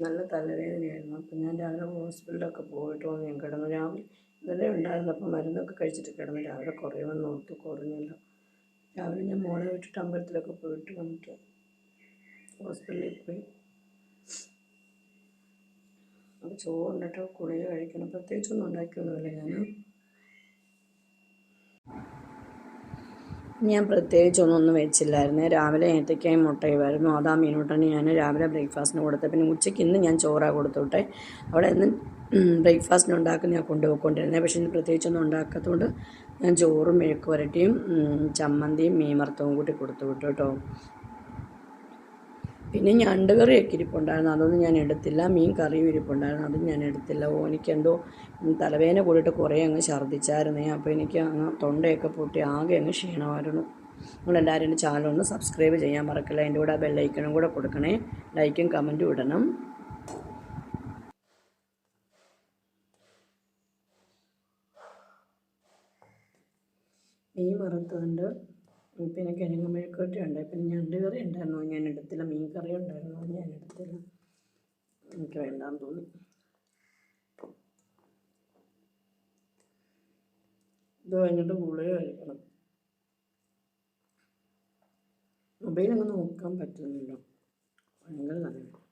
നല്ല തലവേദനയായിരുന്നു. അപ്പം ഞാൻ രാവിലെ ഹോസ്പിറ്റലിലൊക്കെ പോയിട്ട് വന്ന് ഞാൻ കിടന്നു. രാവിലെ ഇന്നലെ ഉണ്ടായിരുന്നപ്പോൾ മരുന്നൊക്കെ കഴിച്ചിട്ട് കിടന്നു. രാവിലെ കുറയുമെന്ന് ഓർത്ത് കുറഞ്ഞില്ല. രാവിലെ ഞാൻ മോളെ വിട്ടിട്ട് അമ്പലത്തിലൊക്കെ പോയിട്ട് വന്നിട്ട് ഹോസ്പിറ്റലിൽ പോയി. അപ്പോൾ ചോറുണ്ടിട്ട് ഗുളിക കഴിക്കണം. പ്രത്യേകിച്ചൊന്നും ഉണ്ടാക്കിയൊന്നുമില്ല. ഞാൻ പ്രത്യേകിച്ചൊന്നും വെച്ചില്ലായിരുന്നു. രാവിലെ ഏത്തയ്ക്കായും മുട്ടയുമായിരുന്നു. അതാ മീനൂട്ടന് ഞാൻ രാവിലെ ബ്രേക്ക്ഫാസ്റ്റിന് കൊടുത്തത്. പിന്നെ ഉച്ചയ്ക്ക് ഇന്ന് ഞാൻ ചോറാണ് കൊടുത്തുവിട്ടെ. അവിടെ ഇന്ന് ബ്രേക്ക്ഫാസ്റ്റിന് ഉണ്ടാക്കുന്ന ഞാൻ കൊണ്ടുപോയിക്കൊണ്ടിരുന്നത്. പക്ഷേ ഇന്ന് പ്രത്യേകിച്ചൊന്നും ഉണ്ടാക്കാത്തതുകൊണ്ട് ഞാൻ ചോറും മെഴുക്ക് പുരട്ടിയും ചമ്മന്തിയും മീൻ വറുത്തതും കൂട്ടി കൊടുത്തു വിട്ടു കേട്ടോ. പിന്നെ ഞണ്ട് കറിയൊക്കെ ഇരിപ്പുണ്ടായിരുന്നു, അതൊന്നും ഞാൻ എടുത്തില്ല. മീൻ കറിയും ഇരിപ്പുണ്ടായിരുന്നു, അതും ഞാൻ എടുത്തില്ല. എനിക്കെന്തോ തലവേദന കൂടിയിട്ട് കുറേ അങ്ങ് ഛർദ്ദിച്ചായിരുന്നേ. അപ്പോൾ എനിക്ക് അങ്ങ് തൊണ്ടയൊക്കെ പൊട്ടി ആകെ അങ്ങ് ക്ഷീണമായിരുന്നു. നിങ്ങളെല്ലാവരും എൻ്റെ ചാനലൊന്ന് സബ്സ്ക്രൈബ് ചെയ്യാൻ മറക്കില്ല. എൻ്റെ കൂടെ ബെല്ലൈക്കണും കൂടെ കൊടുക്കണേ. ലൈക്കും കമൻറ്റും ഇടണം. മീൻ വറുത്തതുണ്ട്, പിന്നെ കിഴങ്ങ് മെഴുക്കുവരട്ടി ഉണ്ട്, പിന്നെ ഞണ്ട് കറി ഉണ്ടായിരുന്നു, ഞാൻ എടുത്തില്ല. മീൻ കറി ഉണ്ടായിരുന്നു, അത് ഞാൻ എടുത്തില്ല. എനിക്ക് വേണ്ടാന്ന് തോന്നി. ഇത് കഴിഞ്ഞിട്ട് ഗുളിക കഴിക്കണം. മൊബൈലൊന്നും നോക്കാൻ പറ്റുന്നില്ല, ഭയങ്കര നല്ല.